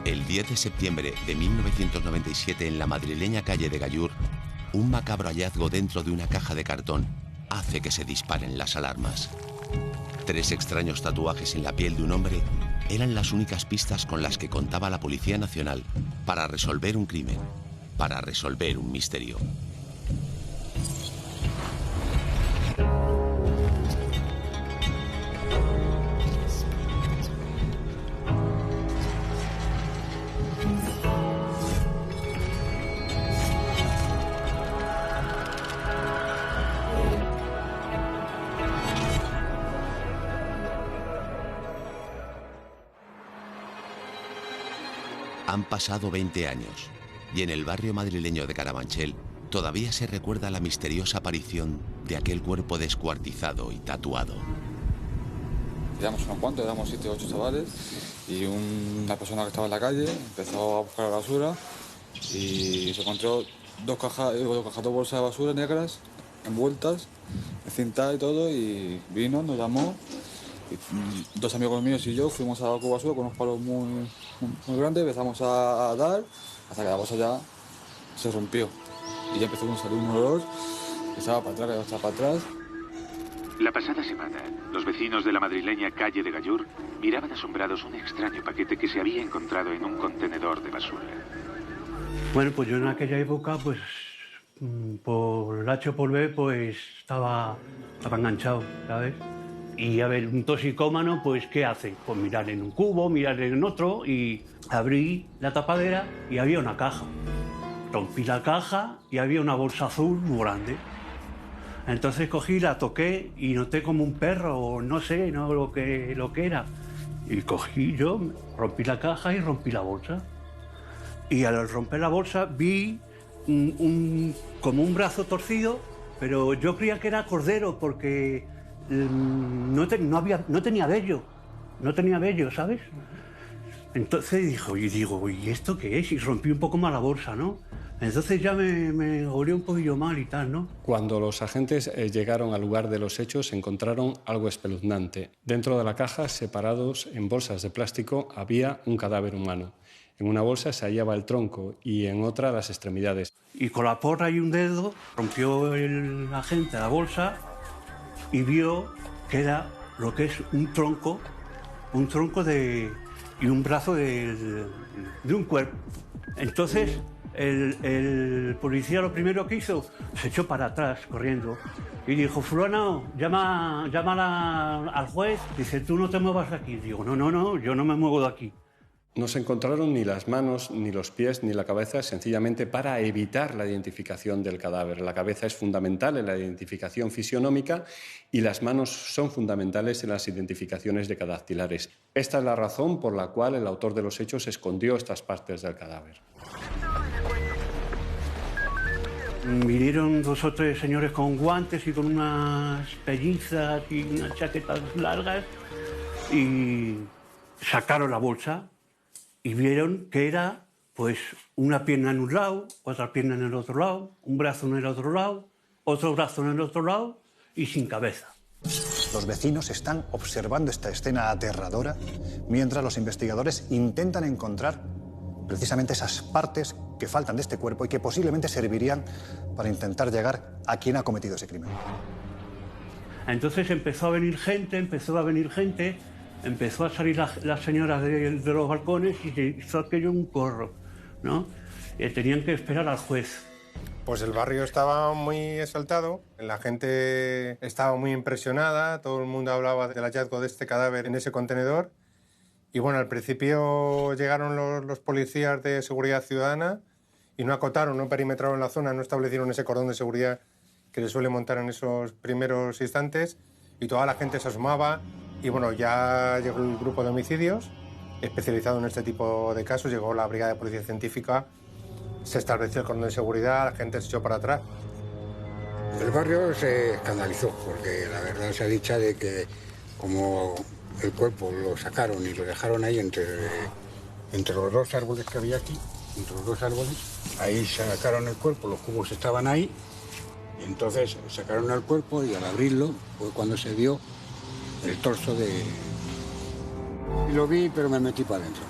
El 10 de septiembre de 1997, en la madrileña calle de Gallur, un macabro hallazgo dentro de una caja de cartón hace que se disparen las alarmas. 3 extraños tatuajes en la piel de un hombre eran las únicas pistas con las que contaba la Policía Nacional para resolver un crimen, para resolver un misterio. Han pasado 20 años y en el barrio madrileño de Carabanchel todavía se recuerda la misteriosa aparición de aquel cuerpo descuartizado y tatuado. Éramos unos cuantos, éramos 7 o 8 chavales y una persona que estaba en la calle empezó a buscar la basura y se encontró dos bolsas de basura negras envueltas, encintadas y todo, y vino, nos llamó. Y 2 amigos míos y yo fuimos a la basura con unos palos muy grandes, empezamos a dar hasta que la bolsa ya se rompió y ya empezó a salir un olor que estaba para atrás, que estaba para atrás. La pasada semana, los vecinos de la madrileña calle de Gallur miraban asombrados un extraño paquete que se había encontrado en un contenedor de basura. Bueno, pues yo en aquella época, pues por el H o por B, pues estaba enganchado, ¿sabes? Y a ver, un toxicómano, pues ¿qué hace? Pues mirar en un cubo, mirar en otro, y abrí la tapadera y había una caja. Rompí la caja y había una bolsa azul muy grande. Entonces cogí, la toqué y noté como un perro, o no sé, no lo que era. Y cogí yo, rompí la caja y rompí la bolsa. Y al romper la bolsa vi como un brazo torcido, pero yo creía que era cordero porque no tenía vello, ¿sabes? Entonces digo, ¿y esto qué es? Y rompí un poco más la bolsa, ¿no? Entonces ya me olió un poquillo mal y tal, ¿no? Cuando los agentes llegaron al lugar de los hechos, encontraron algo espeluznante. Dentro de la caja, separados en bolsas de plástico, había un cadáver humano. En una bolsa se hallaba el tronco y en otra las extremidades. Y con la porra y un dedo rompió el agente la bolsa y vio que era lo que es un tronco y un brazo de un cuerpo. Entonces el policía lo primero que hizo, se echó para atrás corriendo y dijo, fulano, llama al juez, dice, tú no te muevas de aquí. Digo, no, yo no me muevo de aquí. No se encontraron ni las manos, ni los pies, ni la cabeza, sencillamente para evitar la identificación del cadáver. La cabeza es fundamental en la identificación fisionómica y las manos son fundamentales en las identificaciones decadactilares. Esta es la razón por la cual el autor de los hechos escondió estas partes del cadáver. Vinieron 2 o 3 señores con guantes y con unas pellizas y unas chaquetas largas y sacaron la bolsa. Y vieron que era, pues, una pierna en un lado, otra pierna en el otro lado, un brazo en el otro lado, otro brazo en el otro lado y sin cabeza. Los vecinos están observando esta escena aterradora mientras los investigadores intentan encontrar precisamente esas partes que faltan de este cuerpo y que posiblemente servirían para intentar llegar a quien ha cometido ese crimen. Entonces empezó a venir gente, empezó a salir las señoras de los balcones y se hizo aquello un corro, ¿no? Y tenían que esperar al juez. Pues el barrio estaba muy exaltado, la gente estaba muy impresionada, todo el mundo hablaba del hallazgo de este cadáver en ese contenedor. Y bueno, al principio llegaron los policías de seguridad ciudadana y no acotaron, no perimetraron la zona, no establecieron ese cordón de seguridad que le suele montar en esos primeros instantes, y toda la gente se asomaba. Y bueno, ya llegó el grupo de homicidios especializado en este tipo de casos, llegó la brigada de policía científica, se estableció el cordón de seguridad, la gente se echó para atrás. El barrio se escandalizó porque la verdad se ha dicho de que como el cuerpo lo sacaron y lo dejaron ahí entre los 2 árboles que había aquí, entre los 2 árboles, ahí sacaron el cuerpo, los cubos estaban ahí, y entonces sacaron el cuerpo y al abrirlo fue cuando se vio el torso de... Y lo vi, pero me metí para adentro.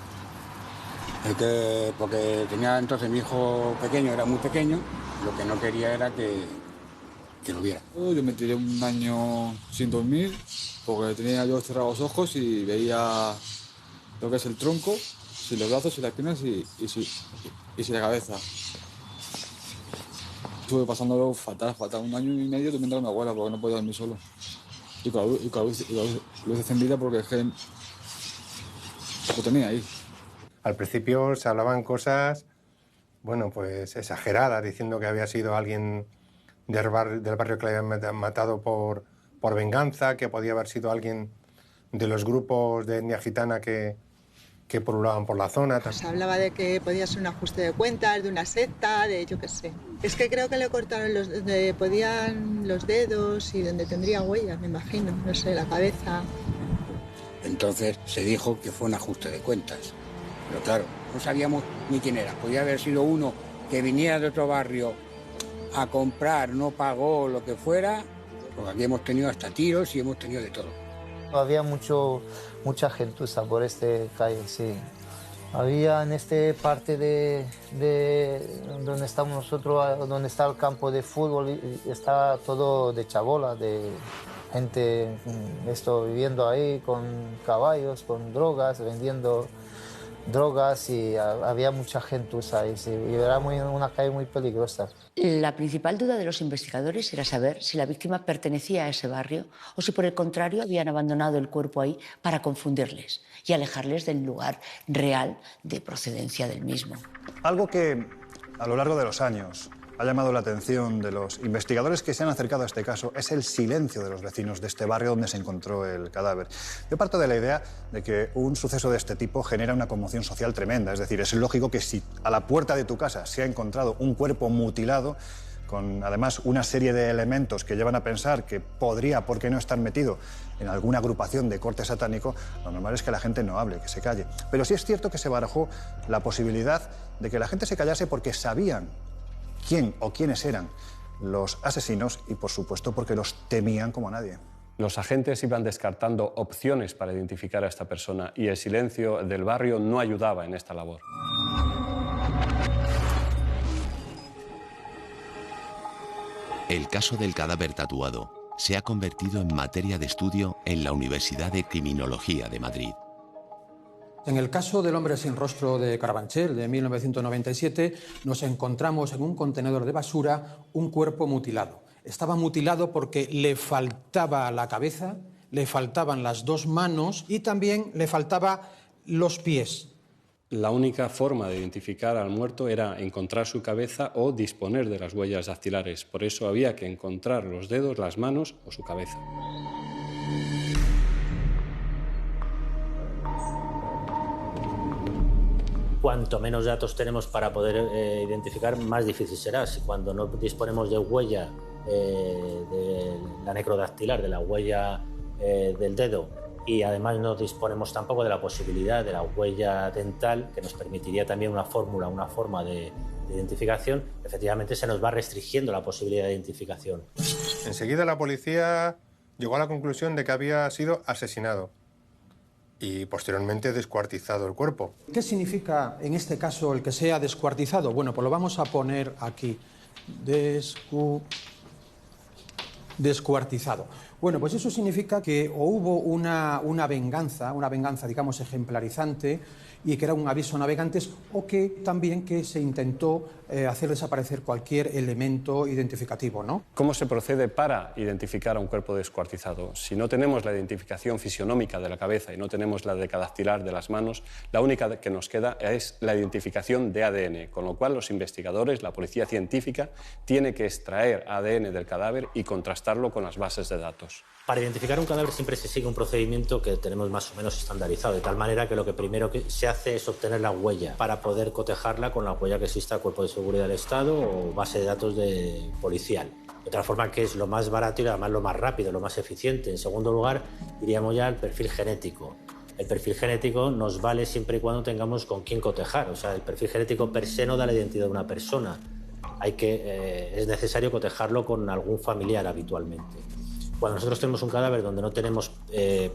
Porque tenía entonces mi hijo pequeño, era muy pequeño, lo que no quería era que lo viera. Yo me tiré un año sin dormir porque tenía yo cerrados los ojos y veía lo que es el tronco, si los brazos, si las piernas y si la cabeza. Estuve pasándolo fatal, un año y medio durmiendo con mi abuela porque no podía dormir solo. Y con la luz encendida porque es que lo tenía ahí. Al principio se hablaban cosas, bueno, pues exageradas, diciendo que había sido alguien del barrio que le habían matado por venganza, que podía haber sido alguien de los grupos de etnia gitana que pululaban por la zona. Se hablaba de que podía ser un ajuste de cuentas, de una secta, de yo qué sé. Es que creo que le cortaron podían los dedos y donde tendría huellas, me imagino, no sé, la cabeza. Entonces se dijo que fue un ajuste de cuentas. Pero claro, no sabíamos ni quién era. Podía haber sido uno que viniera de otro barrio a comprar, no pagó, lo que fuera, porque aquí hemos tenido hasta tiros y hemos tenido de todo. Había mucha gentuza por este calle, sí. Había en esta parte de donde estamos nosotros, donde está el campo de fútbol, está todo de chabola, de gente viviendo ahí con caballos, con drogas, vendiendo drogas y había mucha gentuza ahí, sí, y era una calle muy peligrosa. La principal duda de los investigadores era saber si la víctima pertenecía a ese barrio o si por el contrario habían abandonado el cuerpo ahí para confundirles y alejarles del lugar real de procedencia del mismo. Algo que a lo largo de los años ha llamado la atención de los investigadores que se han acercado a este caso es el silencio de los vecinos de este barrio donde se encontró el cadáver. Yo parto de la idea de que un suceso de este tipo genera una conmoción social tremenda. Es decir, es lógico que si a la puerta de tu casa se ha encontrado un cuerpo mutilado, con además una serie de elementos que llevan a pensar que podría, ¿por qué no estar metido en alguna agrupación de corte satánico? Lo normal es que la gente no hable, que se calle. Pero sí es cierto que se barajó la posibilidad de que la gente se callase porque sabían quién o quiénes eran los asesinos y, por supuesto, porque los temían como nadie. Los agentes iban descartando opciones para identificar a esta persona y el silencio del barrio no ayudaba en esta labor. El caso del cadáver tatuado se ha convertido en materia de estudio en la Universidad de Criminología de Madrid. En el caso del hombre sin rostro de Carabanchel, de 1997, nos encontramos en un contenedor de basura un cuerpo mutilado. Estaba mutilado porque le faltaba la cabeza, le faltaban las dos manos y también le faltaban los pies. La única forma de identificar al muerto era encontrar su cabeza o disponer de las huellas dactilares. Por eso había que encontrar los dedos, las manos o su cabeza. Cuanto menos datos tenemos para poder identificar, más difícil será. Si cuando no disponemos de huella de la necrodactilar, de la huella del dedo, y además no disponemos tampoco de la posibilidad de la huella dental, que nos permitiría también una forma de identificación, efectivamente se nos va restringiendo la posibilidad de identificación. Enseguida la policía llegó a la conclusión de que había sido asesinado y posteriormente descuartizado el cuerpo. ¿Qué significa en este caso el que sea descuartizado? Bueno, pues lo vamos a poner aquí. Descuartizado. Bueno, pues eso significa que o hubo una venganza, digamos, ejemplarizante, y que era un aviso a navegantes, o que también que se intentó hacer desaparecer cualquier elemento identificativo, ¿no? ¿Cómo se procede para identificar a un cuerpo descuartizado? Si no tenemos la identificación fisionómica de la cabeza y no tenemos la decadactilar de las manos, la única que nos queda es la identificación de ADN, con lo cual los investigadores, la policía científica, tiene que extraer ADN del cadáver y contrastarlo con las bases de datos. Para identificar un cadáver siempre se sigue un procedimiento que tenemos más o menos estandarizado, de tal manera que lo que primero que se hace es obtener la huella para poder cotejarla con la huella que exista al Cuerpo de Seguridad del Estado o base de datos policial. De otra forma, que es lo más barato y además lo más rápido, lo más eficiente. En segundo lugar, iríamos ya al perfil genético. El perfil genético nos vale siempre y cuando tengamos con quién cotejar. O sea, el perfil genético per se no da la identidad de una persona. Es necesario cotejarlo con algún familiar habitualmente. Cuando nosotros tenemos un cadáver donde no tenemos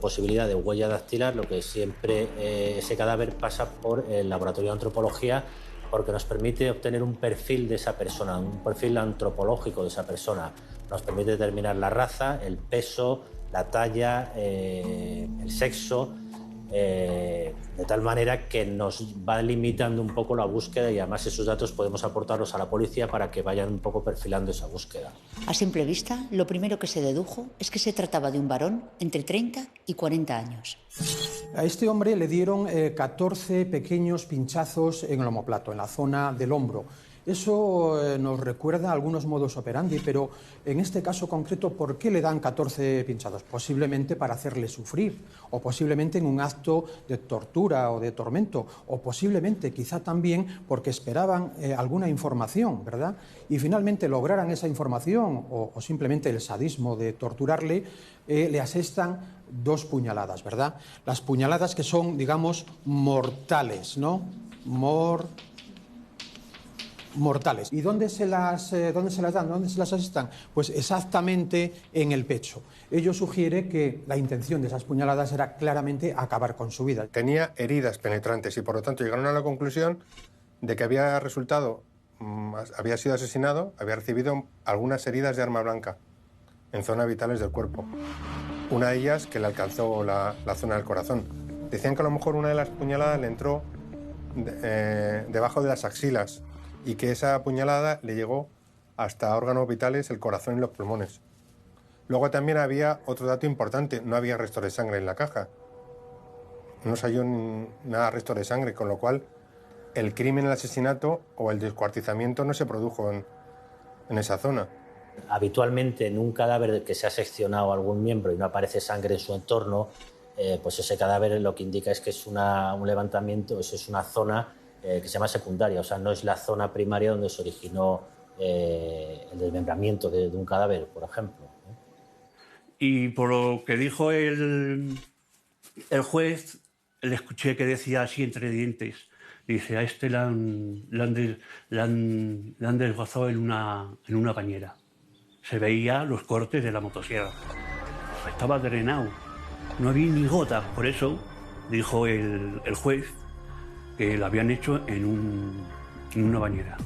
posibilidad de huella dactilar, lo que siempre ese cadáver pasa por el laboratorio de antropología, porque nos permite obtener un perfil de esa persona, un perfil antropológico de esa persona. Nos permite determinar la raza, el peso, la talla, el sexo, de tal manera que nos va limitando un poco la búsqueda y además esos datos podemos aportarlos a la policía para que vayan un poco perfilando esa búsqueda. A simple vista, lo primero que se dedujo es que se trataba de un varón entre 30 y 40 años. A este hombre le dieron 14 pequeños pinchazos en el omóplato, en la zona del hombro. Eso nos recuerda a algunos modus operandi, pero en este caso concreto, ¿por qué le dan 14 pinchazos? Posiblemente para hacerle sufrir, o posiblemente en un acto de tortura o de tormento, o posiblemente quizá también porque esperaban alguna información, ¿verdad? Y finalmente lograran esa información, o simplemente el sadismo de torturarle, le asestan 2 puñaladas, ¿verdad? Las puñaladas que son, digamos, mortales, ¿no? Mortales. ¿Y dónde se las dan? ¿Dónde se las asestan? Pues exactamente en el pecho. Ello sugiere que la intención de esas puñaladas era claramente acabar con su vida. Tenía heridas penetrantes y por lo tanto llegaron a la conclusión de que había sido asesinado, había recibido algunas heridas de arma blanca en zonas vitales del cuerpo. Una de ellas que le alcanzó la zona del corazón. Decían que a lo mejor una de las puñaladas le entró debajo de las axilas y que esa puñalada le llegó hasta órganos vitales, el corazón y los pulmones. Luego también había otro dato importante, no había restos de sangre en la caja. No se halló nada de restos de sangre, con lo cual el crimen, el asesinato o el descuartizamiento no se produjo en esa zona. Habitualmente en un cadáver que se ha seccionado algún miembro y no aparece sangre en su entorno, pues ese cadáver lo que indica es que es un levantamiento, es una zona que se llama secundaria, o sea, no es la zona primaria donde se originó el desmembramiento de un cadáver, por ejemplo. Y por lo que dijo el juez, le escuché que decía así entre dientes, dice, a este le han desguazado en una bañera. Se veía los cortes de la motosierra. Estaba drenado, no había ni gota, por eso dijo el juez que lo habían hecho en una bañera.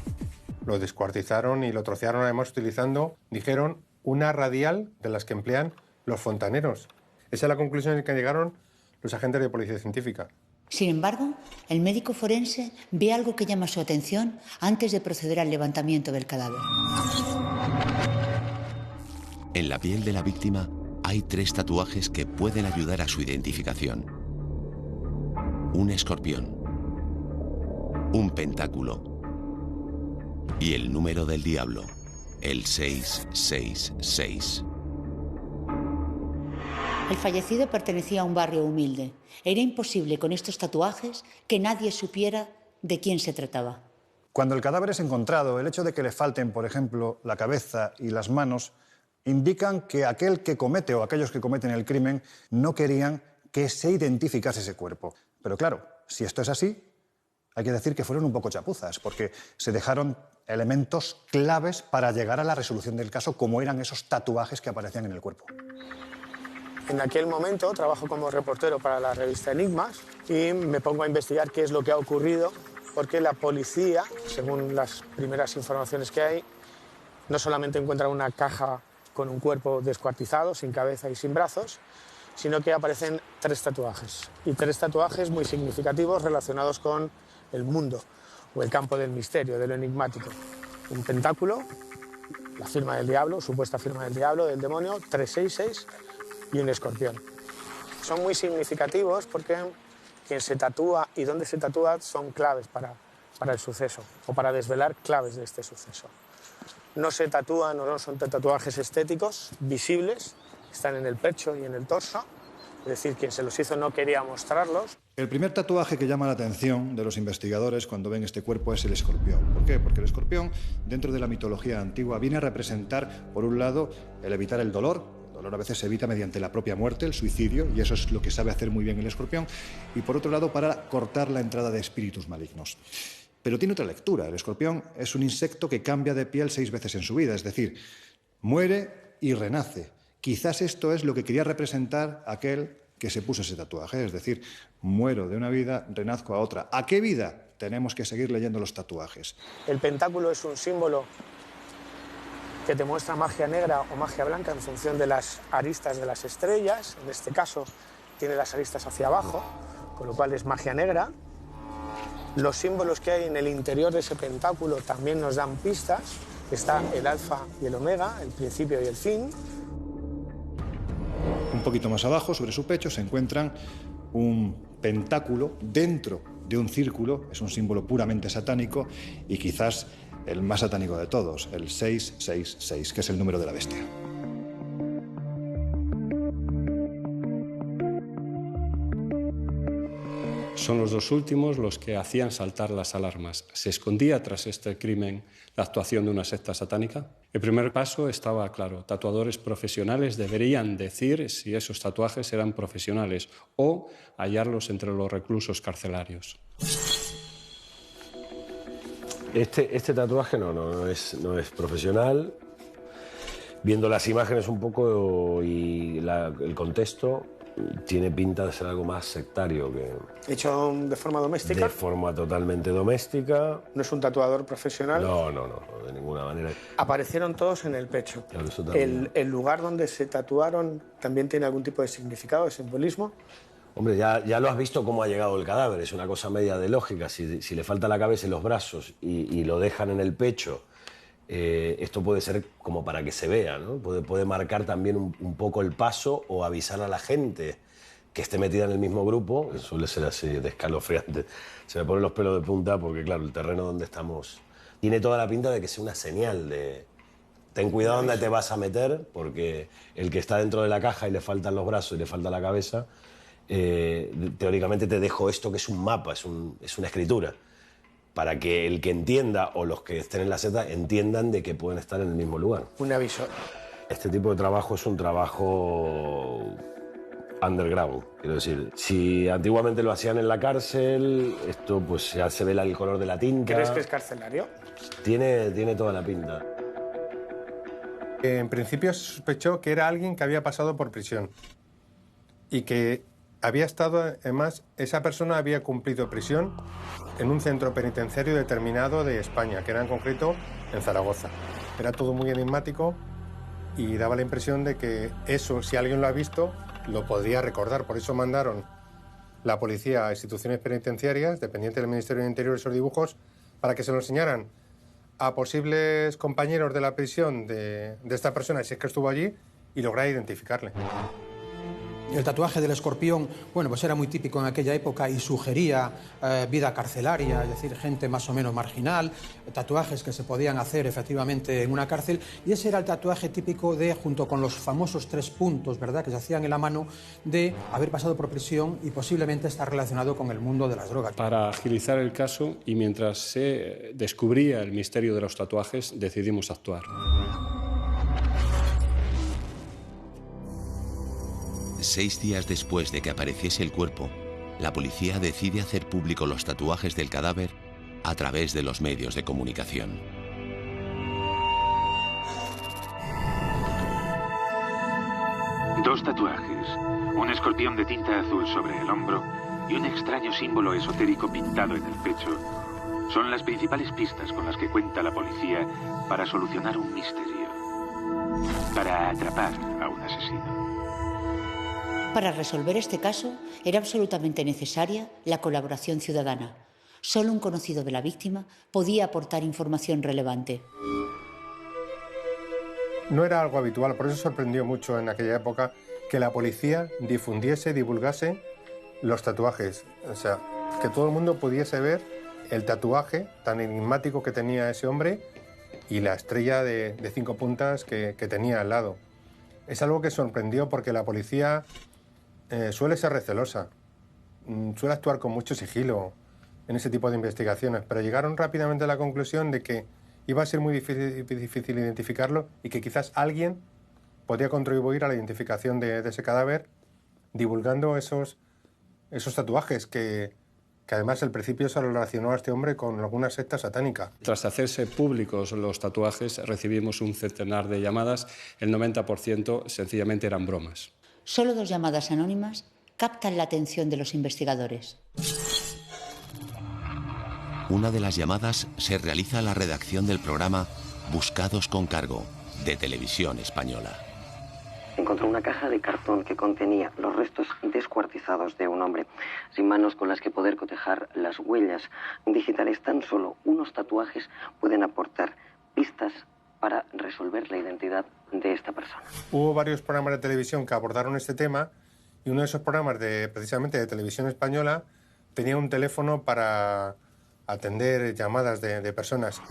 Lo descuartizaron y lo trocearon además utilizando, dijeron, una radial de las que emplean los fontaneros. Esa es la conclusión a la que llegaron los agentes de policía científica. Sin embargo, el médico forense ve algo que llama su atención antes de proceder al levantamiento del cadáver. En la piel de la víctima hay 3 tatuajes que pueden ayudar a su identificación. Un escorpión, un pentáculo y el número del diablo, el 666. El fallecido pertenecía a un barrio humilde. Era imposible con estos tatuajes que nadie supiera de quién se trataba. Cuando el cadáver es encontrado, el hecho de que le falten, por ejemplo, la cabeza y las manos, indican que aquel que comete o aquellos que cometen el crimen no querían que se identificase ese cuerpo. Pero claro, si esto es así, hay que decir que fueron un poco chapuzas, porque se dejaron elementos claves para llegar a la resolución del caso, como eran esos tatuajes que aparecían en el cuerpo. En aquel momento trabajo como reportero para la revista Enigmas y me pongo a investigar qué es lo que ha ocurrido, porque la policía, según las primeras informaciones que hay, no solamente encuentra una caja con un cuerpo descuartizado, sin cabeza y sin brazos, sino que aparecen 3 tatuajes. Y 3 tatuajes muy significativos relacionados con el mundo o el campo del misterio, de lo enigmático. Un pentáculo, la firma del diablo, supuesta firma del diablo, del demonio, 366 y un escorpión. Son muy significativos porque quien se tatúa y dónde se tatúa son claves para el suceso o para desvelar claves de este suceso. No se tatúan o no son tatuajes estéticos, visibles, están en el pecho y en el torso, es decir, quien se los hizo no quería mostrarlos. El primer tatuaje que llama la atención de los investigadores cuando ven este cuerpo es el escorpión. ¿Por qué? Porque el escorpión, dentro de la mitología antigua, viene a representar, por un lado, el evitar el dolor. El dolor a veces se evita mediante la propia muerte, el suicidio, y eso es lo que sabe hacer muy bien el escorpión. Y por otro lado, para cortar la entrada de espíritus malignos. Pero tiene otra lectura. El escorpión es un insecto que cambia de piel 6 veces en su vida, es decir, muere y renace. Quizás esto es lo que quería representar aquel que se puso ese tatuaje, es decir, muero de una vida, renazco a otra. ¿A qué vida? Tenemos que seguir leyendo los tatuajes. El pentáculo es un símbolo que te muestra magia negra o magia blanca en función de las aristas de las estrellas. En este caso tiene las aristas hacia abajo, con lo cual es magia negra. Los símbolos que hay en el interior de ese pentáculo también nos dan pistas. Está el alfa y el omega, el principio y el fin. Un poquito más abajo, sobre su pecho, se encuentran un pentáculo dentro de un círculo. Es un símbolo puramente satánico y quizás el más satánico de todos, el 666, que es el número de la bestia. Son los dos últimos los que hacían saltar las alarmas. ¿Se escondía tras este crimen la actuación de una secta satánica? El primer paso estaba claro. Tatuadores profesionales deberían decir si esos tatuajes eran profesionales o hallarlos entre los reclusos carcelarios. Este tatuaje no es profesional. Viendo las imágenes un poco y el contexto, tiene pinta de ser algo más sectario que... ¿Hecho de forma doméstica? De forma totalmente doméstica. ¿No es un tatuador profesional? No, de ninguna manera. Aparecieron todos en el pecho. Claro, eso también. ¿El lugar donde se tatuaron también tiene algún tipo de significado, de simbolismo? Hombre, ya lo has visto cómo ha llegado el cadáver, es una cosa media de lógica. Si le falta la cabeza y los brazos y lo dejan en el pecho, esto puede ser como para que se vea, ¿no? Puede marcar también un poco el paso o avisar a la gente que esté metida en el mismo grupo, que suele ser así de escalofriante. Se me ponen los pelos de punta porque, claro, el terreno donde estamos tiene toda la pinta de que sea una señal de ten cuidado dónde te vas a meter, porque el que está dentro de la caja y le faltan los brazos y le falta la cabeza, teóricamente te dejo esto que es un mapa, es una escritura, para que el que entienda o los que estén en la secta entiendan de que pueden estar en el mismo lugar. Un aviso. Este tipo de trabajo es un trabajo underground, quiero decir. Si antiguamente lo hacían en la cárcel, esto pues ya se ve el color de la tinta. ¿Crees que es carcelario? Tiene toda la pinta. En principio se sospechó que era alguien que había pasado por prisión y que había estado, además, esa persona había cumplido prisión en un centro penitenciario determinado de España, que era en concreto en Zaragoza. Era todo muy enigmático y daba la impresión de que eso, si alguien lo ha visto, lo podría recordar. Por eso mandaron la policía a instituciones penitenciarias, dependientes del Ministerio del Interior, esos dibujos, para que se lo enseñaran a posibles compañeros de la prisión de esta persona, si es que estuvo allí, y lograr identificarle. El tatuaje del escorpión, bueno, pues era muy típico en aquella época y sugería vida carcelaria, es decir, gente más o menos marginal, tatuajes que se podían hacer efectivamente en una cárcel, y ese era el tatuaje típico de, junto con los famosos 3 puntos, ¿verdad?, que se hacían en la mano, de haber pasado por prisión y posiblemente estar relacionado con el mundo de las drogas. Para agilizar el caso y mientras se descubría el misterio de los tatuajes, decidimos actuar. 6 días después de que apareciese el cuerpo, la policía decide hacer público los tatuajes del cadáver a través de los medios de comunicación. Dos tatuajes, un escorpión de tinta azul sobre el hombro y un extraño símbolo esotérico pintado en el pecho, son las principales pistas con las que cuenta la policía para solucionar un misterio, para atrapar a un asesino. Para resolver este caso era absolutamente necesaria la colaboración ciudadana. Solo un conocido de la víctima podía aportar información relevante. No era algo habitual, por eso sorprendió mucho en aquella época que la policía divulgase los tatuajes. O sea, que todo el mundo pudiese ver el tatuaje tan enigmático que tenía ese hombre y la estrella de 5 puntas que tenía al lado. Es algo que sorprendió porque la policía suele ser recelosa, suele actuar con mucho sigilo en ese tipo de investigaciones, pero llegaron rápidamente a la conclusión de que iba a ser muy difícil identificarlo y que quizás alguien podía contribuir a la identificación de ese cadáver divulgando esos tatuajes que que además al principio se relacionó a este hombre con alguna secta satánica. Tras hacerse públicos los tatuajes, recibimos un centenar de llamadas, el 90% sencillamente eran bromas. Solo 2 llamadas anónimas captan la atención de los investigadores. Una de las llamadas se realiza a la redacción del programa Buscados con Cargo, de Televisión Española. Encontró una caja de cartón que contenía los restos descuartizados de un hombre, sin manos con las que poder cotejar las huellas digitales. Tan solo unos tatuajes pueden aportar pistas para resolver la identidad de esta persona. Hubo varios programas de televisión que abordaron este tema y uno de esos programas, precisamente de Televisión Española, tenía un teléfono para atender llamadas de personas.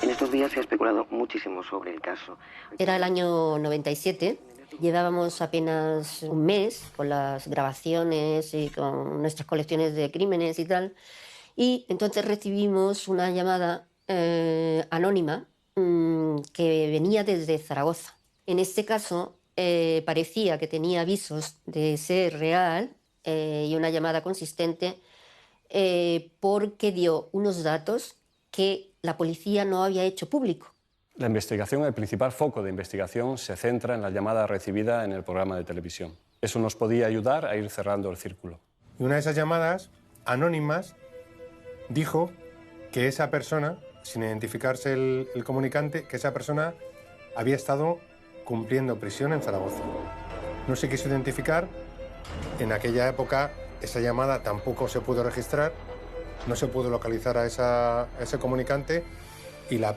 En estos días se ha especulado muchísimo sobre el caso. Era el año 97, llevábamos apenas un mes con las grabaciones y con nuestras colecciones de crímenes y tal, y entonces recibimos una llamada anónima que venía desde Zaragoza. En este caso parecía que tenía avisos de ser real y una llamada consistente porque dio unos datos que la policía no había hecho público. La investigación, el principal foco de investigación, se centra en la llamada recibida en el programa de televisión. Eso nos podía ayudar a ir cerrando el círculo. Y una de esas llamadas anónimas dijo que esa persona, sin identificarse el comunicante, que esa persona había estado cumpliendo prisión en Zaragoza. No se quiso identificar. En aquella época esa llamada tampoco se pudo registrar, no se pudo localizar a ese comunicante y la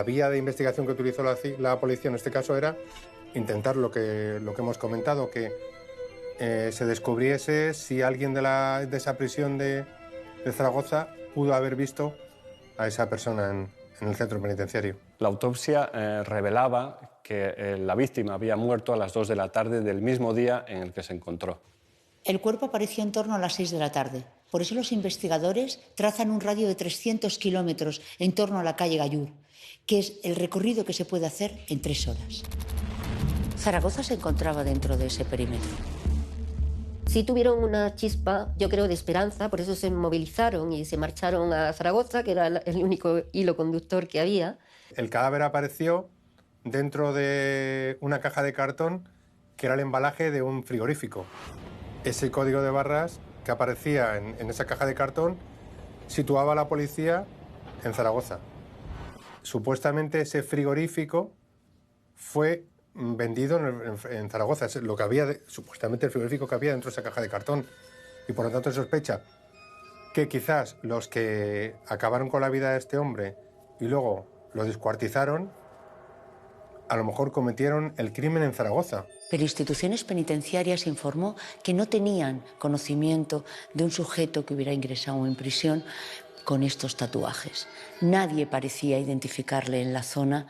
vía de investigación que utilizó la policía en este caso era intentar lo que hemos comentado, que se descubriese si alguien de esa prisión de Zaragoza pudo haber visto a esa persona en el centro penitenciario. La autopsia revelaba que la víctima había muerto a las 2 de la tarde del mismo día en el que se encontró. El cuerpo apareció en torno a las 6 de la tarde. Por eso los investigadores trazan un radio de 300 kilómetros en torno a la calle Gallur, que es el recorrido que se puede hacer en 3 horas. Zaragoza se encontraba dentro de ese perímetro. Sí tuvieron una chispa, yo creo, de esperanza, por eso se movilizaron y se marcharon a Zaragoza, que era el único hilo conductor que había. El cadáver apareció dentro de una caja de cartón que era el embalaje de un frigorífico. Ese código de barras que aparecía en esa caja de cartón situaba a la policía en Zaragoza. Supuestamente ese frigorífico fue vendido en Zaragoza, lo que había supuestamente el frigorífico que había dentro de esa caja de cartón. Y por lo tanto se sospecha que quizás los que acabaron con la vida de este hombre y luego lo descuartizaron, a lo mejor cometieron el crimen en Zaragoza. Pero instituciones penitenciarias informó que no tenían conocimiento de un sujeto que hubiera ingresado en prisión con estos tatuajes. Nadie parecía identificarle en la zona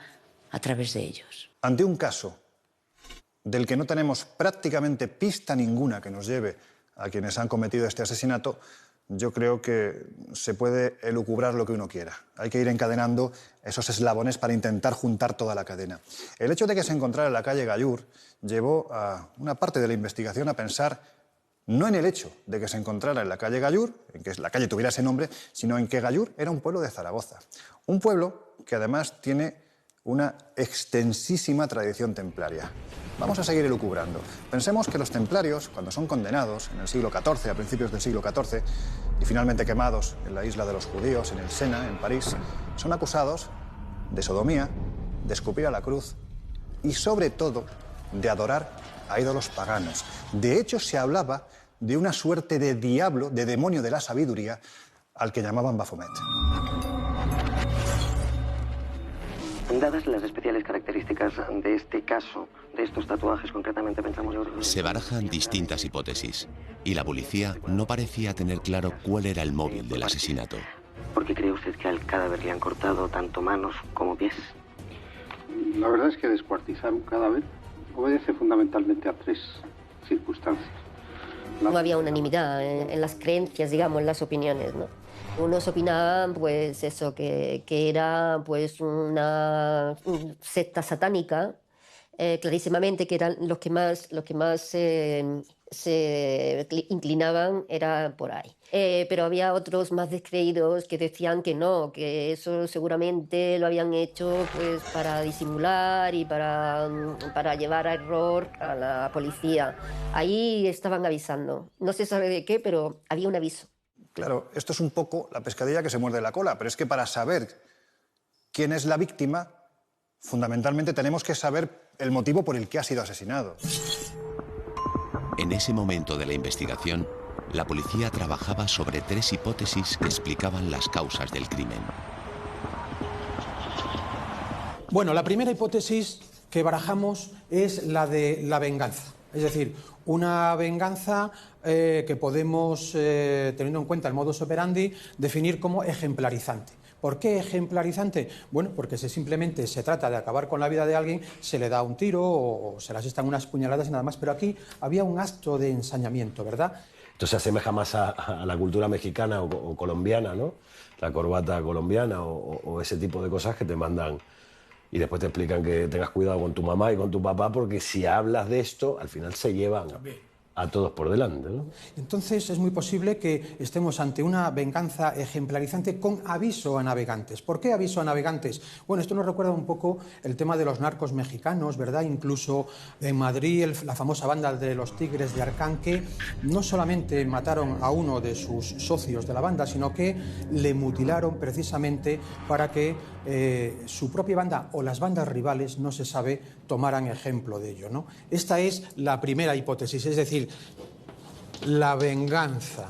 a través de ellos. Ante un caso del que no tenemos prácticamente pista ninguna que nos lleve a quienes han cometido este asesinato, yo creo que se puede elucubrar lo que uno quiera. Hay que ir encadenando esos eslabones para intentar juntar toda la cadena. El hecho de que se encontrara en la calle Gallur llevó a una parte de la investigación a pensar no en el hecho de que se encontrara en la calle Gallur, en que la calle tuviera ese nombre, sino en que Gallur era un pueblo de Zaragoza. Un pueblo que además tiene una extensísima tradición templaria. Vamos a seguir elucubrando. Pensemos que los templarios, cuando son condenados en el siglo XIV, a principios del siglo XIV, y finalmente quemados en la isla de los judíos, en el Sena, en París, son acusados de sodomía, de escupir a la cruz y, sobre todo, de adorar a ídolos paganos. De hecho, se hablaba de una suerte de diablo, de demonio de la sabiduría, al que llamaban Baphomet. Dadas las especiales características de este caso, de estos tatuajes concretamente, pensamos... Se barajan distintas hipótesis y la policía no parecía tener claro cuál era el móvil del asesinato. ¿Por qué cree usted que al cadáver le han cortado tanto manos como pies? La verdad es que descuartizar un cadáver obedece fundamentalmente a 3 circunstancias. No había unanimidad en las creencias, digamos, en las opiniones, ¿no? Unos opinaban, pues eso, que era pues una secta satánica, clarísimamente, que eran los que más se inclinaban era por ahí. Pero había otros más descreídos que decían que no, que eso seguramente lo habían hecho pues para disimular y para llevar a error a la policía. Ahí estaban avisando. No se sabe de qué, pero había un aviso. Claro, esto es un poco la pescadilla que se muerde la cola, pero es que para saber quién es la víctima, fundamentalmente tenemos que saber el motivo por el que ha sido asesinado. En ese momento de la investigación, la policía trabajaba sobre 3 hipótesis que explicaban las causas del crimen. Bueno, la primera hipótesis que barajamos es la de la venganza. Es decir, una venganza que podemos, teniendo en cuenta el modus operandi, definir como ejemplarizante. ¿Por qué ejemplarizante? Bueno, porque si simplemente se trata de acabar con la vida de alguien, se le da un tiro o se le asestan unas puñaladas y nada más. Pero aquí había un acto de ensañamiento, ¿verdad? Esto se asemeja más a la cultura mexicana o colombiana, ¿no? La corbata colombiana o ese tipo de cosas que te mandan y después te explican que tengas cuidado con tu mamá y con tu papá porque si hablas de esto, al final se llevan a todos por delante, ¿no? Entonces es muy posible que estemos ante una venganza ejemplarizante con aviso a navegantes. ¿Por qué aviso a navegantes? Bueno, esto nos recuerda un poco el tema de los narcos mexicanos, ¿verdad? Incluso en Madrid, la famosa banda de los Tigres de Arcanque, no solamente mataron a uno de sus socios de la banda, sino que le mutilaron precisamente para que su propia banda o las bandas rivales, no se sabe, tomaran ejemplo de ello, ¿no? Esta es la primera hipótesis, es decir, la venganza.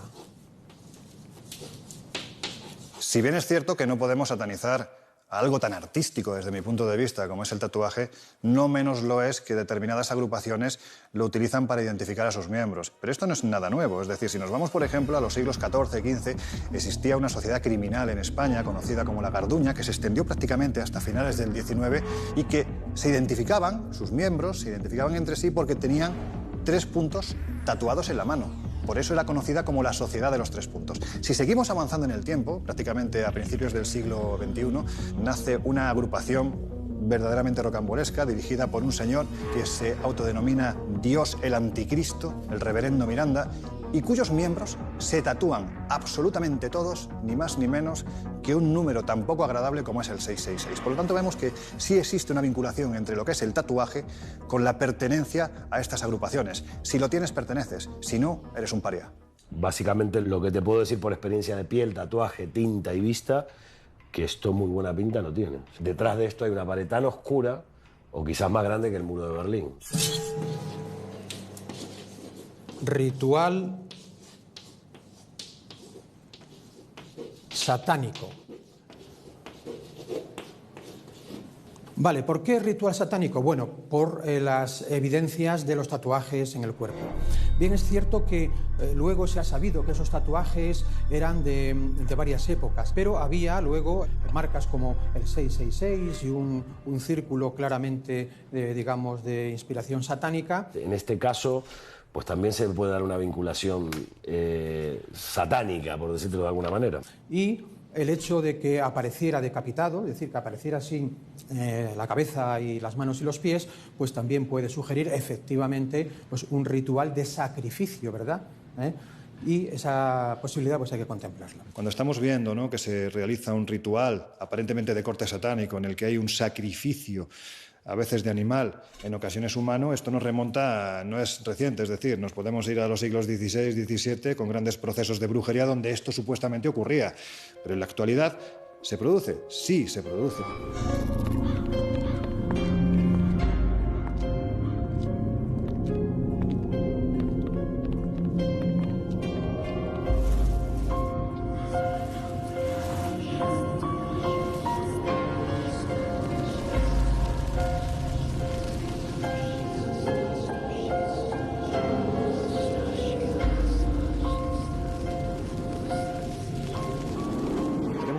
Si bien es cierto que no podemos satanizar a algo tan artístico desde mi punto de vista como es el tatuaje, no menos lo es que determinadas agrupaciones lo utilizan para identificar a sus miembros. Pero esto no es nada nuevo, es decir, si nos vamos por ejemplo a los siglos XIV y XV, existía una sociedad criminal en España conocida como la Garduña, que se extendió prácticamente hasta finales del XIX y que se identificaban, sus miembros se identificaban entre sí porque tenían 3 puntos tatuados en la mano. Por eso era conocida como la Sociedad de los 3 puntos. Si seguimos avanzando en el tiempo, prácticamente a principios del siglo XXI, nace una agrupación verdaderamente rocambolesca, dirigida por un señor que se autodenomina Dios el Anticristo, el reverendo Miranda, y cuyos miembros se tatúan absolutamente todos, ni más ni menos que un número tan poco agradable como es el 666. Por lo tanto, vemos que sí existe una vinculación entre lo que es el tatuaje con la pertenencia a estas agrupaciones. Si lo tienes, perteneces. Si no, eres un paria. Básicamente, lo que te puedo decir por experiencia de piel, tatuaje, tinta y vista, que esto muy buena pinta no tiene. Detrás de esto hay una pared tan oscura, o quizás más grande que el muro de Berlín. Ritual satánico. Vale, ¿por qué ritual satánico? Bueno, por las evidencias de los tatuajes en el cuerpo. Bien, es cierto que luego se ha sabido que esos tatuajes eran de varias épocas, pero había luego marcas como el 666 y un círculo claramente, digamos, de inspiración satánica. En este caso, pues también se puede dar una vinculación satánica, por decirlo de alguna manera. Y el hecho de que apareciera decapitado, es decir, que apareciera sin la cabeza y las manos y los pies, pues también puede sugerir efectivamente pues, un ritual de sacrificio, ¿verdad? Y esa posibilidad pues hay que contemplarla. Cuando estamos viendo, ¿no?, que se realiza un ritual aparentemente de corte satánico en el que hay un sacrificio, a veces de animal, en ocasiones humano, esto nos remonta, no es reciente, es decir, nos podemos ir a los siglos XVI, XVII, con grandes procesos de brujería donde esto supuestamente ocurría. Pero en la actualidad, ¿se produce? Sí, se produce.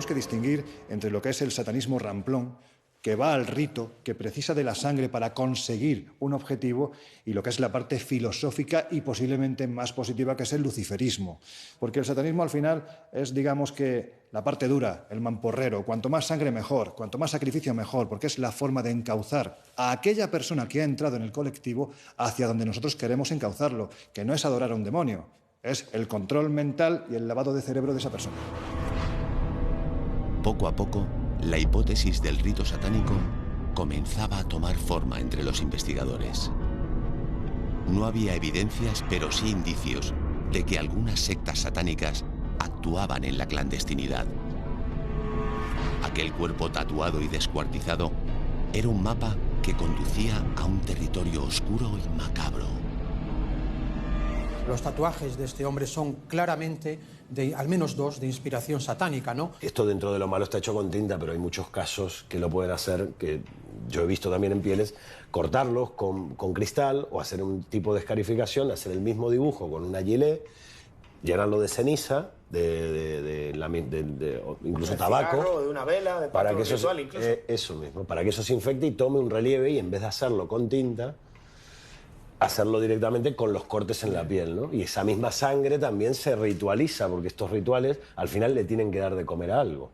Que distinguir entre lo que es el satanismo ramplón, que va al rito, que precisa de la sangre para conseguir un objetivo, y lo que es la parte filosófica y posiblemente más positiva, que es el luciferismo. Porque el satanismo al final es, digamos que, la parte dura, el mamporrero. Cuanto más sangre mejor, cuanto más sacrificio mejor, porque es la forma de encauzar a aquella persona que ha entrado en el colectivo hacia donde nosotros queremos encauzarlo, que no es adorar a un demonio, es el control mental y el lavado de cerebro de esa persona. Poco a poco, la hipótesis del rito satánico comenzaba a tomar forma entre los investigadores. No había evidencias, pero sí indicios de que algunas sectas satánicas actuaban en la clandestinidad. Aquel cuerpo tatuado y descuartizado era un mapa que conducía a un territorio oscuro y macabro. Los tatuajes de este hombre son claramente, al menos dos, de inspiración satánica, ¿no? Esto, dentro de lo malo, está hecho con tinta, pero hay muchos casos que lo pueden hacer, que yo he visto también en pieles, cortarlos con cristal o hacer un tipo de escarificación, hacer el mismo dibujo con una gilet, llenarlo de ceniza, incluso de tabaco, cigarro, de una vela, de para que ritual, incluso. eso mismo, para que eso se infecte y tome un relieve, y en vez de hacerlo con tinta, hacerlo directamente con los cortes en la piel, ¿no? Y esa misma sangre también se ritualiza, porque estos rituales al final le tienen que dar de comer a algo.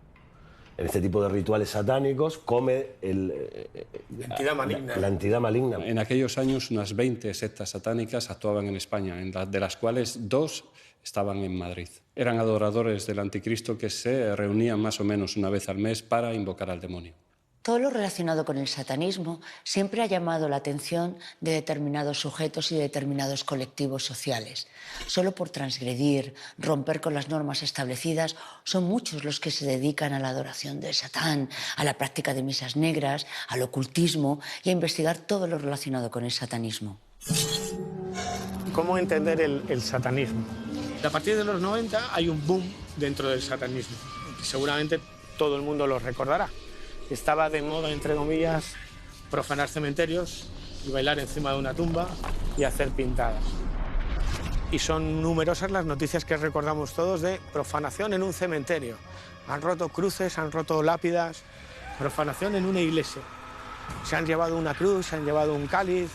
En este tipo de rituales satánicos come la entidad maligna. La entidad maligna. En aquellos años unas 20 sectas satánicas actuaban en España, de las cuales 2 estaban en Madrid. Eran adoradores del anticristo que se reunían más o menos una vez al mes para invocar al demonio. Todo lo relacionado con el satanismo siempre ha llamado la atención de determinados sujetos y de determinados colectivos sociales. Solo por transgredir, romper con las normas establecidas, son muchos los que se dedican a la adoración del Satán, a la práctica de misas negras, al ocultismo y a investigar todo lo relacionado con el satanismo. ¿Cómo entender el satanismo? A partir de los 90 hay un boom dentro del satanismo, que seguramente todo el mundo lo recordará. Estaba de moda, entre comillas, profanar cementerios y bailar encima de una tumba y hacer pintadas. Y son numerosas las noticias que recordamos todos de profanación en un cementerio. Han roto cruces, han roto lápidas, profanación en una iglesia. Se han llevado una cruz, se han llevado un cáliz.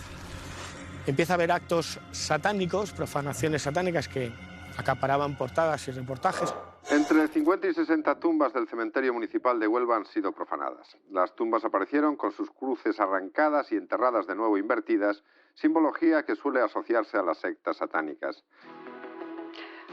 Empieza a haber actos satánicos, profanaciones satánicas que acaparaban portadas y reportajes. Entre 50 y 60 tumbas del cementerio municipal de Huelva han sido profanadas. Las tumbas aparecieron con sus cruces arrancadas y enterradas de nuevo invertidas, simbología que suele asociarse a las sectas satánicas.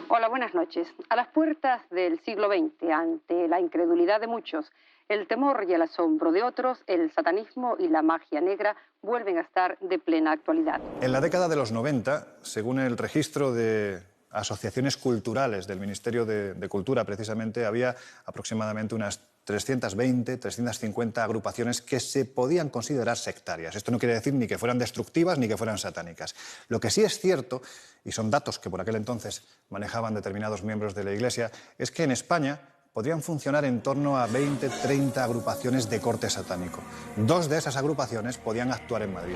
Hola, buenas noches. A las puertas del siglo XX, ante la incredulidad de muchos, el temor y el asombro de otros, el satanismo y la magia negra vuelven a estar de plena actualidad. En la década de los 90, según el registro de asociaciones culturales del Ministerio de Cultura, precisamente, había aproximadamente unas 320, 350 agrupaciones que se podían considerar sectarias. Esto no quiere decir ni que fueran destructivas ni que fueran satánicas. Lo que sí es cierto, y son datos que por aquel entonces manejaban determinados miembros de la Iglesia, es que en España podrían funcionar en torno a 20, 30 agrupaciones de corte satánico. 2 de esas agrupaciones podían actuar en Madrid.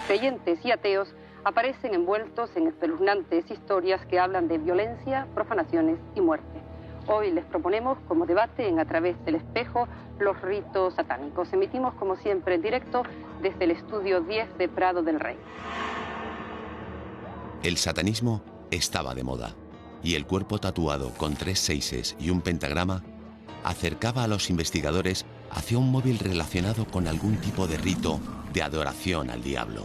Creyentes y ateos aparecen envueltos en espeluznantes historias que hablan de violencia, profanaciones y muerte. Hoy les proponemos como debate en A través del espejo los ritos satánicos. Emitimos como siempre en directo desde el estudio 10 de Prado del Rey. El satanismo estaba de moda y el cuerpo tatuado con 3 seises y un pentagrama acercaba a los investigadores hacia un móvil relacionado con algún tipo de rito de adoración al diablo.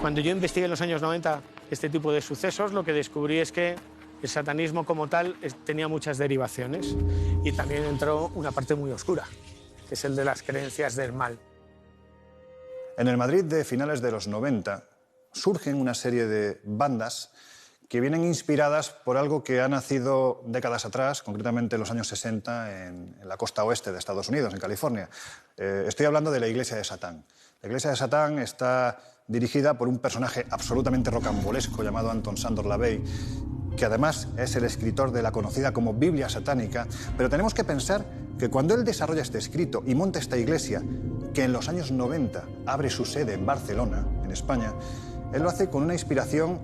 Cuando yo investigué en los años 90 este tipo de sucesos, lo que descubrí es que el satanismo como tal tenía muchas derivaciones y también entró una parte muy oscura, que es el de las creencias del mal. En el Madrid de finales de los 90 surgen una serie de bandas que vienen inspiradas por algo que ha nacido décadas atrás, concretamente en los años 60 en la costa oeste de Estados Unidos, en California. Estoy hablando de la Iglesia de Satán. La Iglesia de Satán está dirigida por un personaje absolutamente rocambolesco llamado Anton Sandor Lavey, que además es el escritor de la conocida como Biblia satánica, pero tenemos que pensar que cuando él desarrolla este escrito y monta esta iglesia, que en los años 90 abre su sede en Barcelona, en España, él lo hace con una inspiración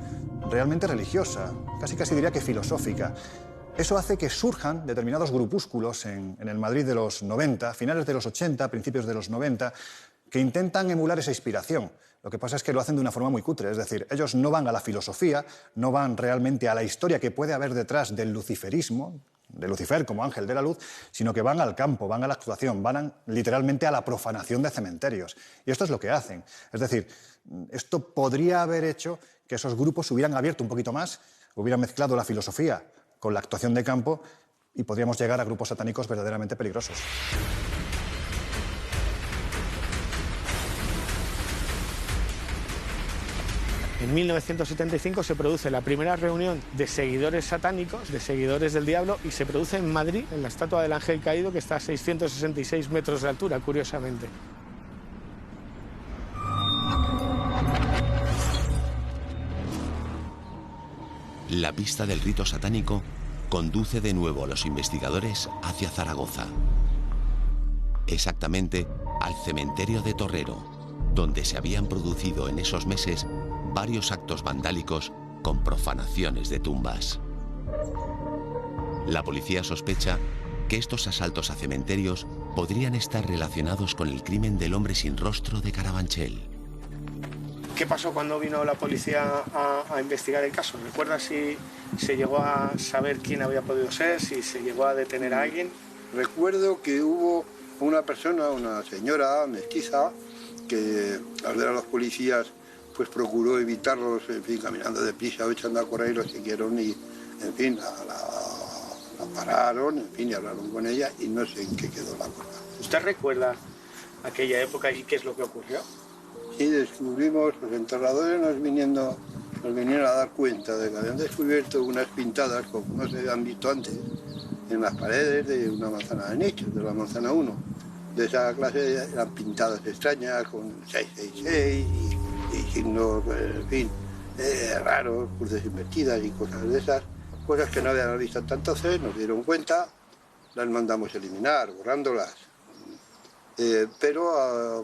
realmente religiosa, casi diría que filosófica. Eso hace que surjan determinados grupúsculos en el Madrid de los 90, finales de los 80, principios de los 90, que intentan emular esa inspiración. Lo que pasa es que lo hacen de una forma muy cutre, es decir, ellos no van a la filosofía, no van realmente a la historia que puede haber detrás del luciferismo, de Lucifer como ángel de la luz, sino que van al campo, van a la actuación, van literalmente a la profanación de cementerios. Y esto es lo que hacen. Es decir, esto podría haber hecho que esos grupos se hubieran abierto un poquito más, hubieran mezclado la filosofía con la actuación de campo y podríamos llegar a grupos satánicos verdaderamente peligrosos. En 1975 se produce la primera reunión de seguidores satánicos, de seguidores del diablo, y se produce en Madrid, en la estatua del Ángel Caído, que está a 666 metros de altura, curiosamente. La pista del rito satánico conduce de nuevo a los investigadores hacia Zaragoza. Exactamente al cementerio de Torrero, donde se habían producido en esos meses varios actos vandálicos con profanaciones de tumbas. La policía sospecha que estos asaltos a cementerios podrían estar relacionados con el crimen del hombre sin rostro de Carabanchel. ¿Qué pasó cuando vino la policía a investigar el caso? ¿Recuerdas si se llegó a saber quién había podido ser, si se llegó a detener a alguien? Recuerdo que hubo una persona, una señora mestiza, que al ver a los policías pues procuró evitarlos, en fin, caminando deprisa o echando a correr, y los siguieron y, en fin, la pararon, en fin, y hablaron con ella y no sé en qué quedó la cosa. ¿Usted recuerda aquella época y qué es lo que ocurrió? Sí, descubrimos, los enterradores nos vinieron a dar cuenta de que habían descubierto unas pintadas, como no se habían visto antes, en las paredes de una manzana de nichos, de la manzana 1. De esa clase eran pintadas extrañas, con 666 y signos, en fin, raros, cruces invertidas y cosas de esas, cosas que no habían visto hasta entonces, nos dieron cuenta, las mandamos eliminar, borrándolas. Pero a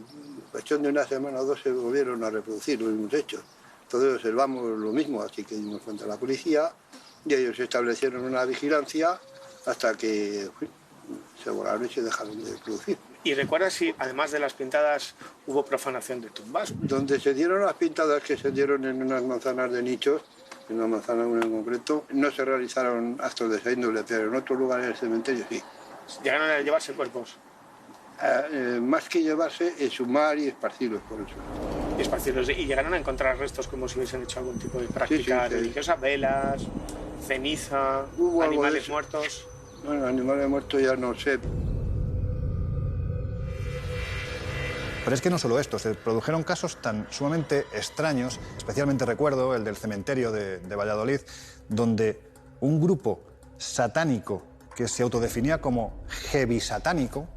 cuestión de una semana o dos se volvieron a reproducir los mismos hechos. Entonces observamos lo mismo, así que dimos cuenta a la policía y ellos establecieron una vigilancia hasta que se borraron y se dejaron de producir. ¿Y recuerdas si, además de las pintadas, hubo profanación de tumbas? Donde se dieron las pintadas, que se dieron en unas manzanas de nichos, en una manzana una en concreto, no se realizaron actos de esa índole, pero en otros lugares del cementerio sí. ¿Llegaron a llevarse cuerpos? Más que llevarse, exhumar y esparcirlos por el suelo. Y esparcirlos. ¿Y llegaron a encontrar restos como si hubiesen hecho algún tipo de práctica religiosa? Velas, ceniza, animales muertos. Bueno, animales muertos ya no sé. Pero es que no solo esto, se produjeron casos tan sumamente extraños, especialmente recuerdo el del cementerio de Valladolid, donde un grupo satánico que se autodefinía como heavy satánico,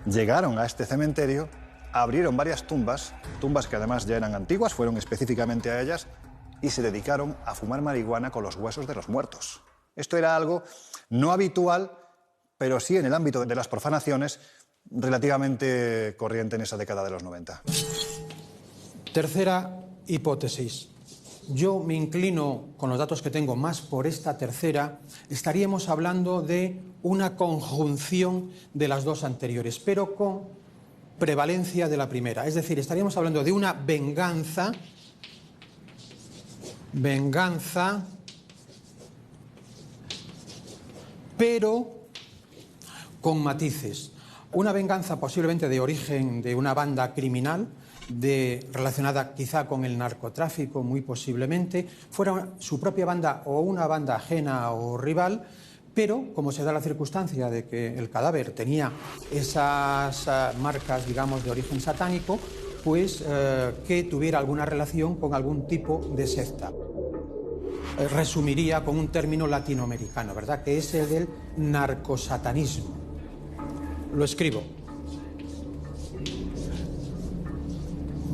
llegaron a este cementerio, abrieron varias tumbas que además ya eran antiguas, fueron específicamente a ellas, y se dedicaron a fumar marihuana con los huesos de los muertos. Esto era algo no habitual, pero sí en el ámbito de las profanaciones, relativamente corriente en esa década de los 90. Tercera hipótesis. Yo me inclino, con los datos que tengo, más por esta tercera. Estaríamos hablando de una conjunción de las dos anteriores, pero con prevalencia de la primera. Es decir, estaríamos hablando de una venganza, pero con matices. Una venganza posiblemente de origen de una banda criminal, relacionada quizá con el narcotráfico, muy posiblemente, fuera su propia banda o una banda ajena o rival, pero como se da la circunstancia de que el cadáver tenía esas marcas, digamos, de origen satánico, pues que tuviera alguna relación con algún tipo de secta. Resumiría con un término latinoamericano, ¿verdad?, que es el del narcosatanismo. Lo escribo.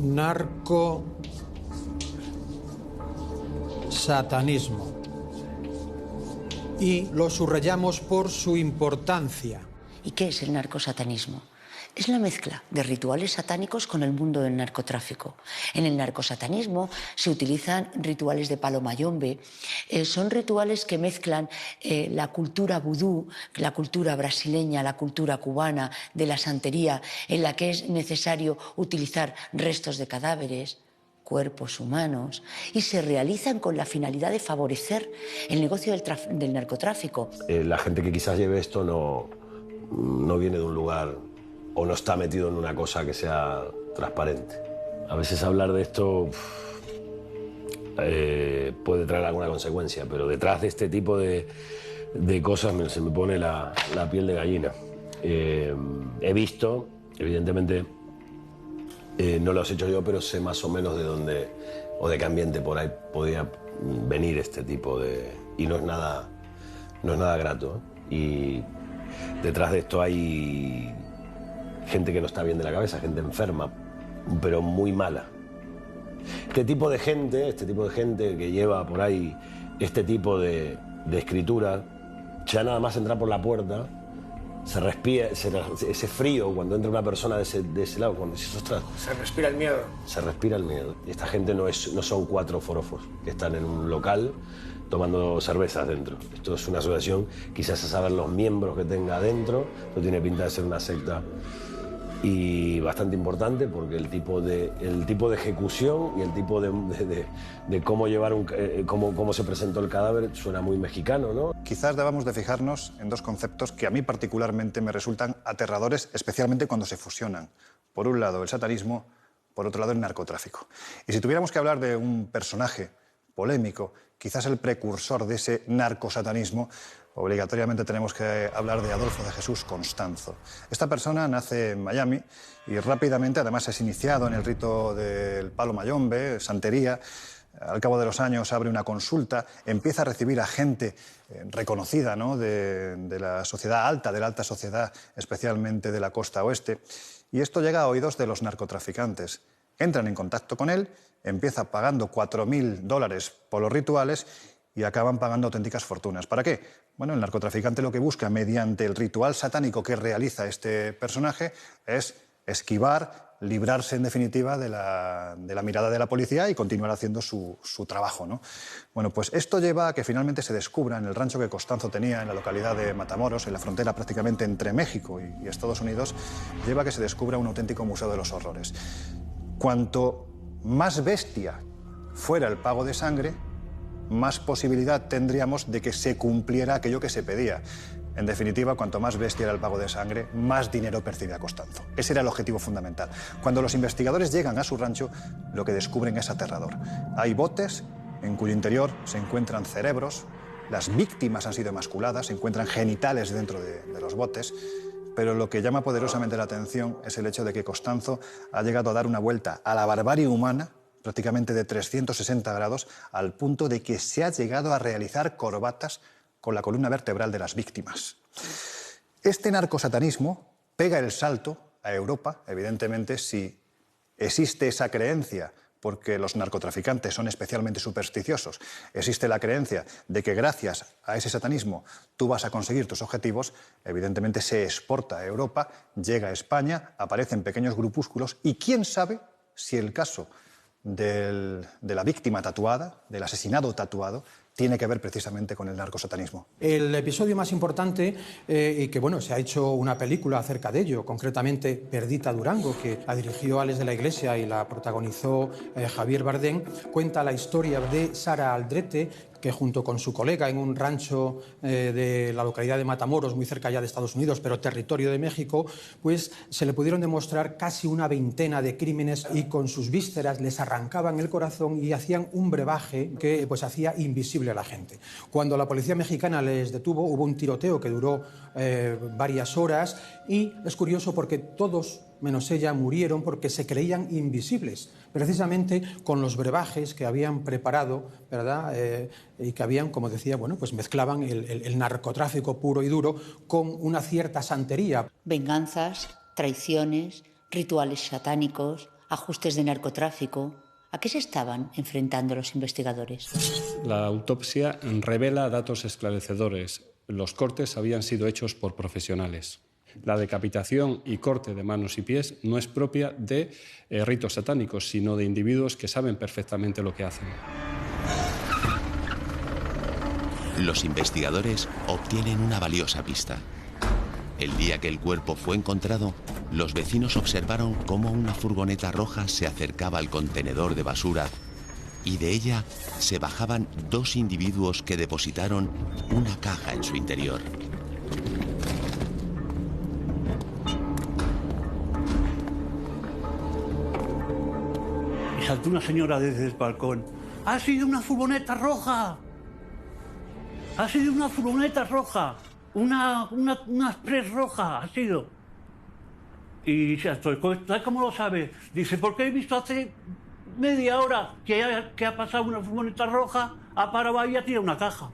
Narcosatanismo. Y lo subrayamos por su importancia. ¿Y qué es el narcosatanismo? Es la mezcla de rituales satánicos con el mundo del narcotráfico. En el narcosatanismo se utilizan rituales de palo mayombe. Son rituales que mezclan la cultura vudú, la cultura brasileña, la cultura cubana, de la santería, en la que es necesario utilizar restos de cadáveres, cuerpos humanos, y se realizan con la finalidad de favorecer el negocio del narcotráfico. La gente que quizás lleve esto no viene de un lugar o no está metido en una cosa que sea transparente. A veces hablar de esto puede traer alguna consecuencia, pero detrás de este tipo de cosas se me pone la piel de gallina. He visto, evidentemente, no lo he hecho yo, pero sé más o menos de dónde o de qué ambiente por ahí podía venir este tipo de... Y no es nada grato, ¿eh? Y detrás de esto hay gente que no está bien de la cabeza, gente enferma, pero muy mala. Este tipo de gente que lleva por ahí este tipo de escritura, ya nada más entrar por la puerta, se respira ese frío cuando entra una persona de ese lado, cuando dices, ostras. Se respira el miedo. Se respira el miedo. Y esta gente no son 4 forofos que están en un local tomando cervezas dentro. Esto es una asociación, quizás a saber los miembros que tenga dentro, no tiene pinta de ser una secta. Y bastante importante porque el tipo de ejecución y el tipo de cómo llevar cómo se presentó el cadáver suena muy mexicano, ¿no? Quizás debamos de fijarnos en 2 conceptos que a mí particularmente me resultan aterradores, especialmente cuando se fusionan. Por un lado el satanismo, por otro lado el narcotráfico. Y si tuviéramos que hablar de un personaje polémico, quizás el precursor de ese narcosatanismo, obligatoriamente tenemos que hablar de Adolfo de Jesús Constanzo. Esta persona nace en Miami y rápidamente, además, es iniciado en el rito del palo mayombe, santería. Al cabo de los años abre una consulta, empieza a recibir a gente reconocida, ¿no?, de la sociedad alta, de la alta sociedad, especialmente de la costa oeste. Y esto llega a oídos de los narcotraficantes. Entran en contacto con él, empieza pagando $4.000 por los rituales y acaban pagando auténticas fortunas. ¿Para qué? Bueno, el narcotraficante lo que busca mediante el ritual satánico que realiza este personaje es esquivar, librarse en definitiva de la mirada de la policía y continuar haciendo su trabajo, ¿no? Bueno, pues esto lleva a que finalmente se descubra en el rancho que Constanzo tenía en la localidad de Matamoros, en la frontera prácticamente entre México y Estados Unidos, lleva a que se descubra un auténtico museo de los horrores. Cuanto más bestia fuera el pago de sangre, más posibilidad tendríamos de que se cumpliera aquello que se pedía. En definitiva, cuanto más bestia era el pago de sangre, más dinero percibía Constanzo. Ese era el objetivo fundamental. Cuando los investigadores llegan a su rancho, lo que descubren es aterrador. Hay botes en cuyo interior se encuentran cerebros, las víctimas han sido emasculadas, se encuentran genitales dentro de los botes, pero lo que llama poderosamente la atención es el hecho de que Constanzo ha llegado a dar una vuelta a la barbarie humana prácticamente de 360 grados, al punto de que se ha llegado a realizar corbatas con la columna vertebral de las víctimas. Este narcosatanismo pega el salto a Europa, evidentemente, si existe esa creencia, porque los narcotraficantes son especialmente supersticiosos, existe la creencia de que gracias a ese satanismo tú vas a conseguir tus objetivos, evidentemente se exporta a Europa, llega a España, aparecen pequeños grupúsculos y quién sabe si el caso de la víctima tatuada, del asesinado tatuado, tiene que ver precisamente con el narcosatanismo. El episodio más importante, y que bueno, se ha hecho una película acerca de ello, concretamente Perdita Durango, que la dirigió Alex de la Iglesia y la protagonizó Javier Bardem, cuenta la historia de Sara Aldrete, que junto con su colega en un rancho de la localidad de Matamoros, muy cerca ya de Estados Unidos, pero territorio de México, pues se le pudieron demostrar casi una veintena de crímenes y con sus vísceras les arrancaban el corazón y hacían un brebaje que pues hacía invisible a la gente. Cuando la policía mexicana les detuvo, hubo un tiroteo que duró varias horas y es curioso porque todos menos ella murieron porque se creían invisibles, precisamente con los brebajes que habían preparado, ¿verdad? Y que habían, como decía, bueno, pues mezclaban el narcotráfico puro y duro con una cierta santería. Venganzas, traiciones, rituales satánicos, ajustes de narcotráfico. ¿A qué se estaban enfrentando los investigadores? La autopsia revela datos esclarecedores. Los cortes habían sido hechos por profesionales. La decapitación y corte de manos y pies no es propia de ritos satánicos, sino de individuos que saben perfectamente lo que hacen. Los investigadores obtienen una valiosa pista. El día que el cuerpo fue encontrado, los vecinos observaron cómo una furgoneta roja se acercaba al contenedor de basura y de ella se bajaban dos individuos que depositaron una caja en su interior. Y saltó una señora desde el balcón. ¡Ha sido una furgoneta roja! ¡Ha sido una furgoneta roja! Una Express roja ha sido. Y ¿sabes cómo lo sabe? Dice, porque he visto hace media hora que ha pasado una furgoneta roja, ha parado ahí y ha tirado una caja.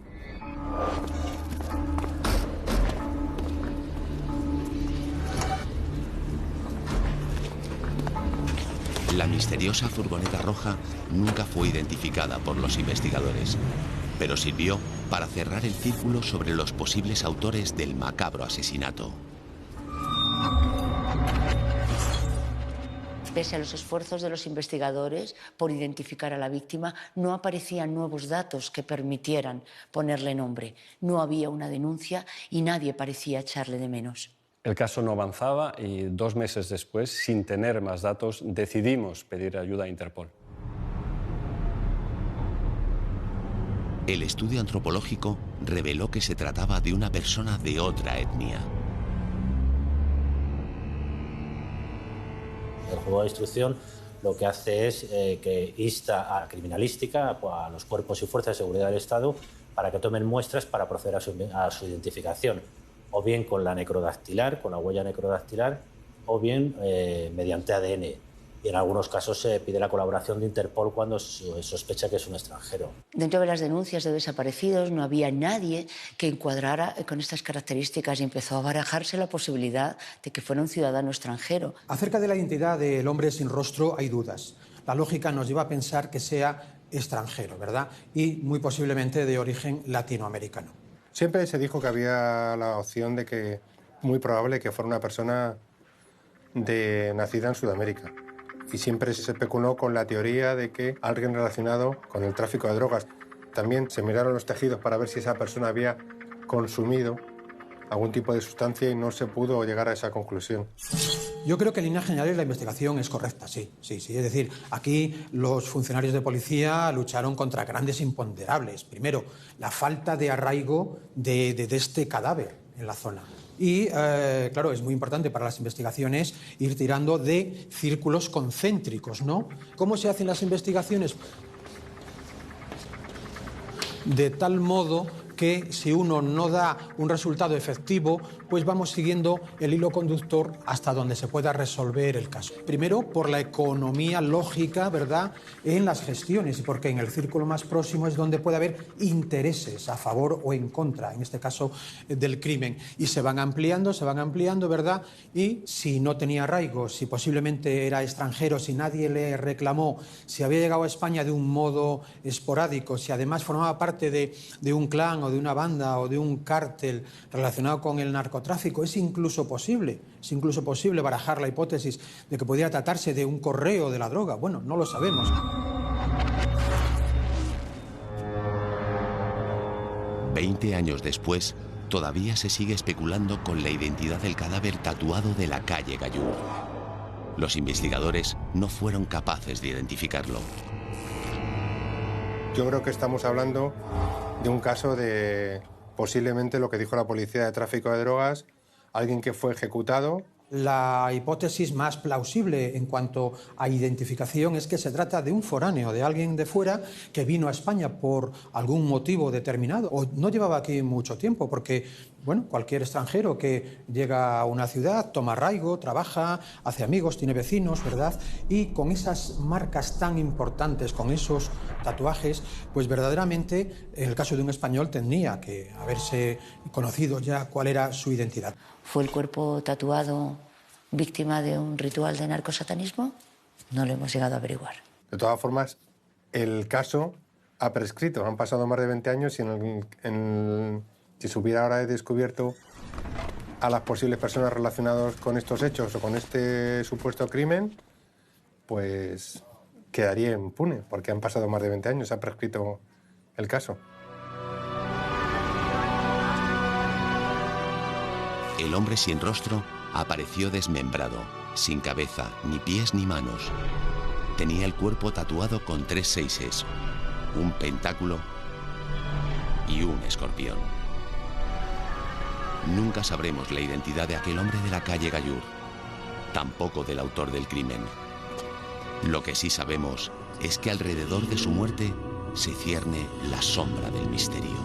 La misteriosa furgoneta roja nunca fue identificada por los investigadores, pero sirvió para cerrar el círculo sobre los posibles autores del macabro asesinato. Pese a los esfuerzos de los investigadores por identificar a la víctima, no aparecían nuevos datos que permitieran ponerle nombre. No había una denuncia y nadie parecía echarle de menos. El caso no avanzaba y 2 meses después, sin tener más datos, decidimos pedir ayuda a Interpol. El estudio antropológico reveló que se trataba de una persona de otra etnia. El juzgado de instrucción lo que hace es que insta a criminalística, a los cuerpos y fuerzas de seguridad del Estado, para que tomen muestras para proceder a su identificación, o bien con la necrodactilar, con la huella necrodactilar, o bien mediante ADN. Y en algunos casos se pide la colaboración de Interpol cuando se sospecha que es un extranjero. Dentro de las denuncias de desaparecidos no había nadie que encuadrara con estas características y empezó a barajarse la posibilidad de que fuera un ciudadano extranjero. Acerca de la identidad del hombre sin rostro hay dudas. La lógica nos lleva a pensar que sea extranjero, ¿verdad? Y muy posiblemente de origen latinoamericano. Siempre se dijo que había la opción de que muy probable que fuera una persona nacida en Sudamérica. Y siempre se especuló con la teoría de que alguien relacionado con el tráfico de drogas. También se miraron los tejidos para ver si esa persona había consumido algún tipo de sustancia y no se pudo llegar a esa conclusión. Yo creo que en líneas generales la investigación es correcta, sí. Es decir, aquí los funcionarios de policía lucharon contra grandes imponderables. Primero, la falta de arraigo de este cadáver en la zona. Y, claro, es muy importante para las investigaciones ir tirando de círculos concéntricos, ¿no? ¿Cómo se hacen las investigaciones? De tal modo que si uno no da un resultado efectivo, pues vamos siguiendo el hilo conductor hasta donde se pueda resolver el caso. Primero, por la economía lógica, ¿verdad?, en las gestiones, y porque en el círculo más próximo es donde puede haber intereses a favor o en contra, en este caso del crimen. Y se van ampliando, ¿verdad? Y si no tenía arraigo, si posiblemente era extranjero, si nadie le reclamó, si había llegado a España de un modo esporádico, si además formaba parte de un clan o de una banda o de un cártel relacionado con el narcotráfico, es incluso posible barajar la hipótesis de que podría tratarse de un correo de la droga. Bueno, no lo sabemos. Veinte años después, todavía se sigue especulando con la identidad del cadáver tatuado de la calle Gallur. Los investigadores no fueron capaces de identificarlo. Yo creo que estamos hablando de un caso de posiblemente lo que dijo la policía de tráfico de drogas, alguien que fue ejecutado. La hipótesis más plausible en cuanto a identificación es que se trata de un foráneo, de alguien de fuera que vino a España por algún motivo determinado o no llevaba aquí mucho tiempo, porque bueno, cualquier extranjero que llega a una ciudad, toma arraigo, trabaja, hace amigos, tiene vecinos, ¿verdad? Y con esas marcas tan importantes, con esos tatuajes, pues verdaderamente en el caso de un español tendría que haberse conocido ya cuál era su identidad. ¿Fue el cuerpo tatuado víctima de un ritual de narcosatanismo? No lo hemos llegado a averiguar. De todas formas, el caso ha prescrito. Han pasado más de 20 años y si se hubiera ahora descubierto a las posibles personas relacionadas con estos hechos o con este supuesto crimen, pues quedaría impune, porque han pasado más de 20 años, se ha prescrito el caso. El hombre sin rostro apareció desmembrado, sin cabeza, ni pies ni manos. Tenía el cuerpo tatuado con 3 seises, un pentáculo y un escorpión. Nunca sabremos la identidad de aquel hombre de la calle Gallur, tampoco del autor del crimen. Lo que sí sabemos es que alrededor de su muerte se cierne la sombra del misterio.